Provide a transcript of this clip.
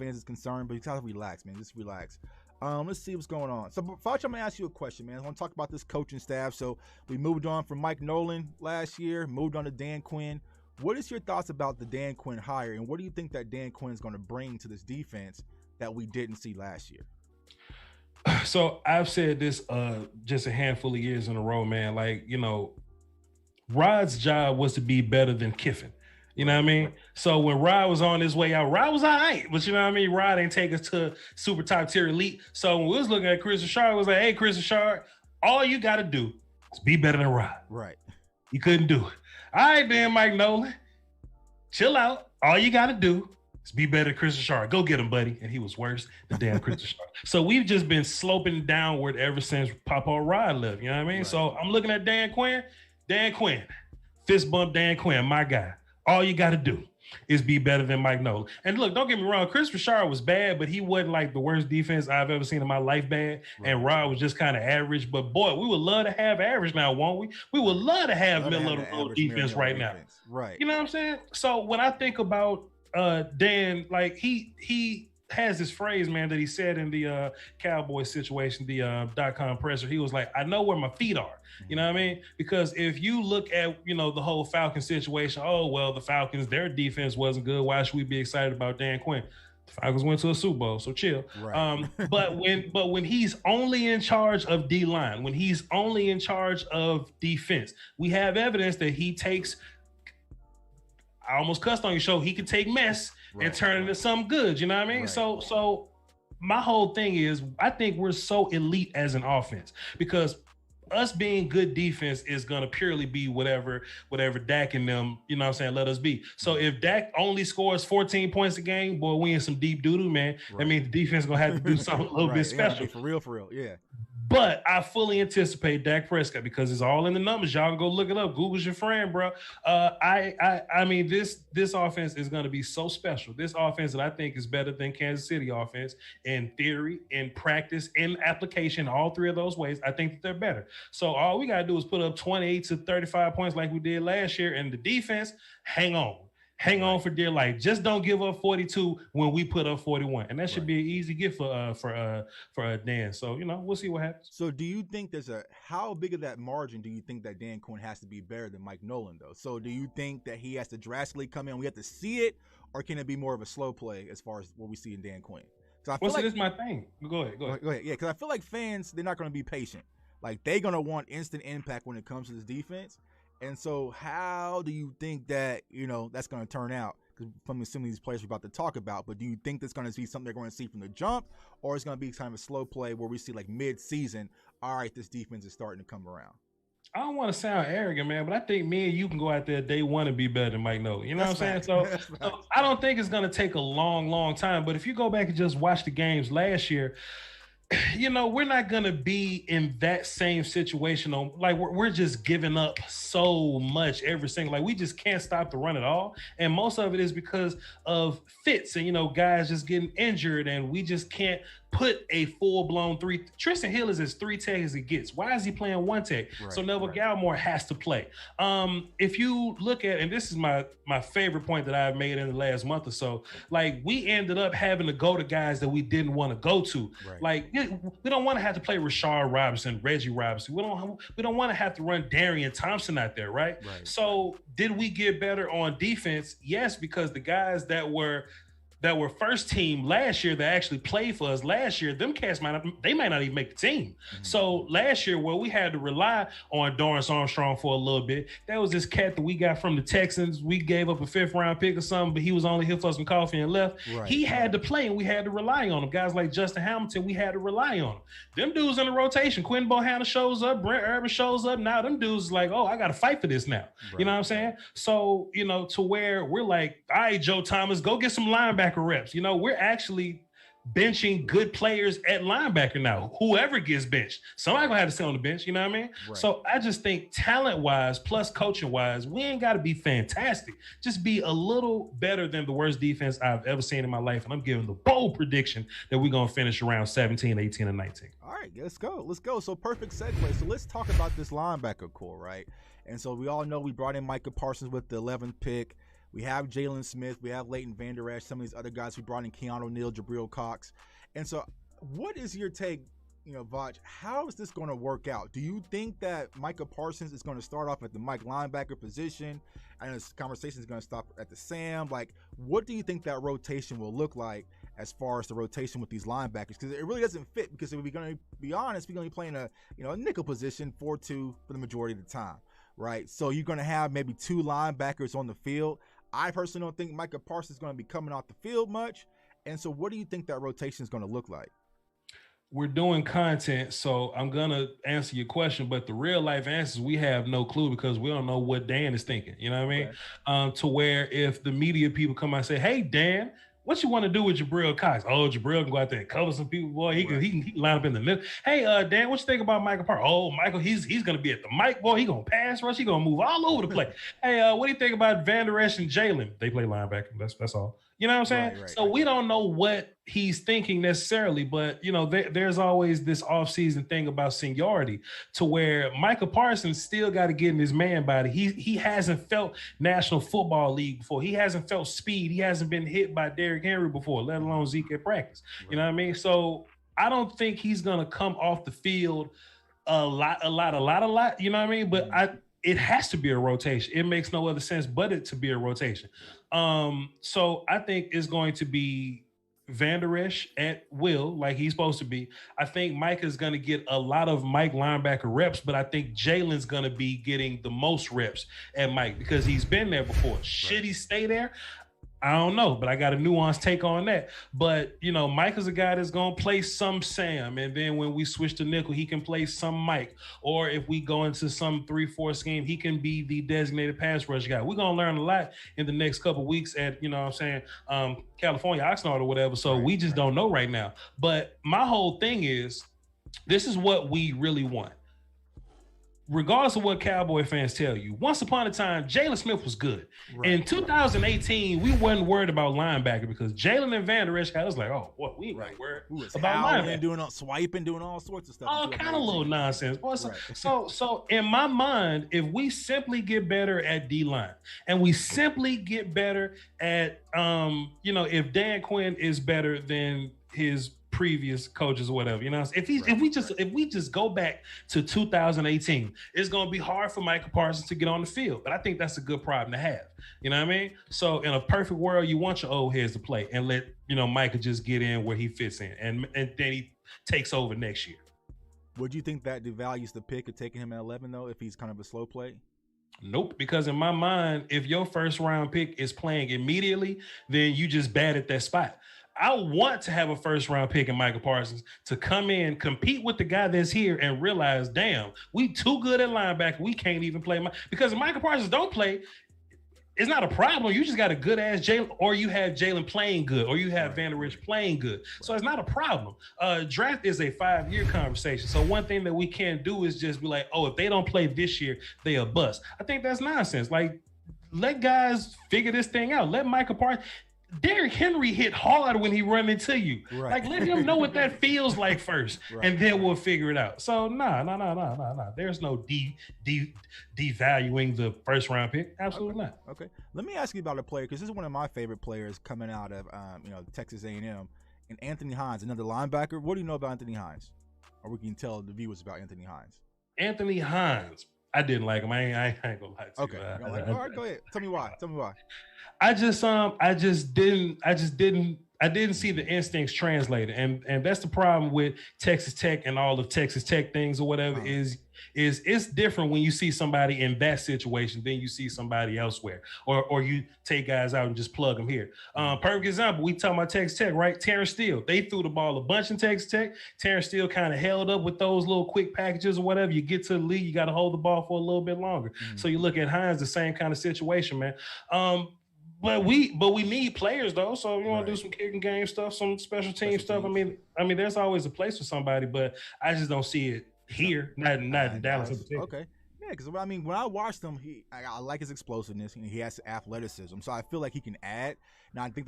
fans is concerned, but you gotta relax, man. Just relax. Let's see what's going on. So, Fauci, I'm gonna ask you a question, man. I want to talk about this coaching staff. So, we moved on from Mike Nolan last year, moved on to Dan Quinn. What is your thoughts about the Dan Quinn hire, and what do you think that Dan Quinn is going to bring to this defense that we didn't see last year? So I've said this just a handful of years in a row, man. Like, Rod's job was to be better than Kiffin. You know what I mean? So when Rod was on his way out, Rod was all right. But you know what I mean? Rod ain't take us to super top tier elite. So when we was looking at Chris Richard, it was like, hey, Chris Richard, all you got to do is be better than Rod. Right. He couldn't do it. All right, then, Mike Nolan, chill out. All you got to do is be better than Chris Richard. Go get him, buddy. And he was worse than damn Chris Richard. So we've just been sloping downward ever since Papa Rod left. You know what I mean? Right. So I'm looking at Dan Quinn, fist bump Dan Quinn, my guy. All you got to do is be better than Mike Nolan. And look, don't get me wrong, Chris Richard was bad, but he wasn't like the worst defense I've ever seen in my life bad. Right. And Rod was just kind of average. But boy, we would love to have average now, won't we? We would love to have middle of the road defense right now. Right. You know what I'm saying? So when I think about Dan, like he has this phrase, man, that he said in the Cowboys situation, the .com presser. He was like, I know where my feet are. You know what I mean? Because if you look at, the whole Falcons situation, oh, well, the Falcons, their defense wasn't good. Why should we be excited about Dan Quinn? The Falcons went to a Super Bowl, so chill. Right. But when he's only in charge of D-line, when he's only in charge of defense, we have evidence that he takes, I almost cussed on your show, he can take mess and turn it into something good. You know what I mean? Right. So my whole thing is, I think we're so elite as an offense because us being good defense is going to purely be whatever Dak and them, let us be. So if Dak only scores 14 points a game, boy, we in some deep doo-doo, man. Right. That means the defense is going to have to do something a little bit special. For real, yeah. But I fully anticipate Dak Prescott because it's all in the numbers. Y'all can go look it up. Google's your friend, bro. I mean, this offense is going to be so special. This offense that I think is better than Kansas City offense in theory, in practice, in application, all three of those ways. I think that they're better. So all we got to do is put up 28 to 35 points like we did last year. And the defense, hang on. Hang on for dear life. Just don't give up 42 when we put up 41. And that should be an easy gift for Dan. So, we'll see what happens. So do you think how big of that margin do you think that Dan Quinn has to be better than Mike Nolan, though? So do you think that he has to drastically come in, we have to see it, or can it be more of a slow play as far as what we see in Dan Quinn? So this is my thing. Go ahead. Yeah, because I feel like fans, they're not going to be patient. Like, they're going to want instant impact when it comes to this defense. And so how do you think that, that's going to turn out? Because from some of these players we're about to talk about, but do you think that's going to be something they're going to see from the jump, or it's going to be kind of a slow play where we see like mid-season, all right, this defense is starting to come around? I don't want to sound arrogant, man, but I think me and you can go out there day one and be better than Mike Nolan. You know what I'm saying? So I don't think it's going to take a long, long time. But if you go back and just watch the games last year, we're not going to be in that same situation. We're just giving up so much every single, we just can't stop the run at all. And most of it is because of fits and, guys just getting injured, and we just can't put a full-blown three. Tristan Hill is as three tech as he gets. Why is he playing one tech? Right, so Neville Gallimore has to play. If you look at, and this is my favorite point that I've made in the last month or so, we ended up having to go to guys that we didn't want to go to. Right. We don't want to have to play Rashard Robinson, Reggie Robinson. We don't want to have to run Darian Thompson out there, right? So did we get better on defense? Yes, because the guys that were first team last year that actually played for us last year, them cats might not even make the team. Mm-hmm. So last year, we had to rely on Dorrance Armstrong for a little bit. That was this cat that we got from the Texans. We gave up a 5th round pick or something, but he was only here for some coffee and left. Right. He had to play, and we had to rely on him. Guys like Justin Hamilton, we had to rely on him. Them dudes in the rotation, Quinn Bohanna shows up, Brent Urban shows up. Now them dudes is like, oh, I got to fight for this now. Right. You know what I'm saying? So, to where we're like, all right, Joe Thomas, go get some linebacker reps. We're actually benching good players at linebacker now. Whoever gets benched, somebody gonna have to sit on the bench. You know what I mean? Right. So I just think talent-wise, plus coaching-wise, we ain't got to be fantastic. Just be a little better than the worst defense I've ever seen in my life. And I'm giving the bold prediction that we're gonna finish around 17, 18, and 19. All right, let's go. So perfect segue. So let's talk about this linebacker core, right? And so we all know we brought in Micah Parsons with the 11th pick. We have Jalen Smith. We have Leighton Vander Esch. Some of these other guys we brought in, Keanu O'Neal, Jabril Cox. And so what is your take, Voch, how is this going to work out? Do you think that Micah Parsons is going to start off at the Mike linebacker position and this conversation is going to stop at the Sam? Like, what do you think that rotation will look like as far as the rotation with these linebackers? Because it really doesn't fit, because if we're going to be honest, we're going to be playing a nickel position 4-2 for the majority of the time, right? So you're going to have maybe 2 linebackers on the field. I personally don't think Micah Parsons is going to be coming off the field much. And so what do you think that rotation is going to look like? We're doing content, so I'm going to answer your question, but the real life answers, we have no clue because we don't know what Dan is thinking. You know what I mean? To where if the media people come out and say, hey, Dan, what you want to do with Jabril Cox? Oh, Jabril can go out there and cover some people, boy. He can line up in the middle. Hey, Dan, what you think about Michael Park? Oh, Michael, he's going to be at the mic, boy. He going to pass rush. He going to move all over the place. Hey, what do you think about Vander Esch and Jalen? They play linebacker. That's all. You know what I'm saying? So we don't know what he's thinking necessarily, but, there's always this offseason thing about seniority to where Micah Parsons still got to get in his man body. He hasn't felt National Football League before. He hasn't felt speed. He hasn't been hit by Derrick Henry before, let alone Zeke at practice. You know what I mean? So I don't think he's going to come off the field a lot. You know what I mean? But it has to be a rotation. It makes no other sense but it to be a rotation. So I think it's going to be Vander Esch at will, like he's supposed to be. I think Mike is going to get a lot of Mike linebacker reps, but I think Jalen's going to be getting the most reps at Mike because he's been there before. Should he stay there? I don't know, but I got a nuanced take on that. But, Mike is a guy that's going to play some Sam. And then when we switch to nickel, he can play some Mike. Or if we go into some 3-4 scheme, he can be the designated pass rush guy. We're going to learn a lot in the next couple of weeks at, California Oxnard or whatever. So we just don't know right now. But my whole thing is, this is what we really want. Regardless of what Cowboy fans tell you, once upon a time, Jalen Smith was good. In 2018, we wasn't worried about linebacker because Jalen and Vander Esch had us like, oh, what? We ain't worried about linebacker. Doing swiping, doing all sorts of stuff. All kind of little nonsense. Boy, so in my mind, if we simply get better at D-line and we simply get better at, if Dan Quinn is better than his previous coaches or whatever, if we just go back to 2018, it's going to be hard for Micah Parsons to get on the field, but I think that's a good problem to have. You know what I mean? So in a perfect world, you want your old heads to play and let Micah just get in where he fits in, and then he takes over next year. Would you think that devalues the pick of taking him at 11 though, if he's kind of a slow play? Nope, because in my mind, if your first round pick is playing immediately, then you just bad at that spot. I want to have a first round pick in Micah Parsons to come in, compete with the guy that's here and realize, damn, we too good at linebacker. We can't even play. Because if Micah Parsons don't play, it's not a problem. You just got a good ass Jalen, or you have Jalen playing good, or you have Vander Esch playing good. So it's not a problem. Draft is a 5-year conversation. So one thing that we can't do is just be like, oh, if they don't play this year, they a bust. I think that's nonsense. Like, let guys figure this thing out. Let Micah Parsons. Derrick Henry hit hard when he run into you. Like, let him know what that feels like first, and then we'll figure it out. So, nah. There's no devaluing the first round pick. Absolutely not. Okay. Let me ask you about a player, because this is one of my favorite players coming out of Texas A&M, and Anthony Hines, another linebacker. What do you know about Anthony Hines? Or we can tell the viewers about Anthony Hines. Anthony Hines. I didn't like him. I ain't gonna lie to you. Okay. All right, go ahead. Tell me why. I just didn't see the instincts translated. And that's the problem with Texas Tech and all of Texas Tech things or whatever is it's different when you see somebody in that situation than you see somebody elsewhere, or you take guys out and just plug them here. Perfect example, we talking about Texas Tech, right? Terrence Steele, they threw the ball a bunch in Texas Tech. Terrence Steele kind of held up with those little quick packages or whatever. You get to the league, you got to hold the ball for a little bit longer. So you look at Hines, the same kind of situation, man. But we need players though. So you want to do some kicking game stuff, some special team stuff. I mean, there's always a place for somebody, but I just don't see it here. Not in Dallas in particular. Okay. Yeah, because when I watched him, I like his explosiveness. He has athleticism, so I feel like he can add. Now I think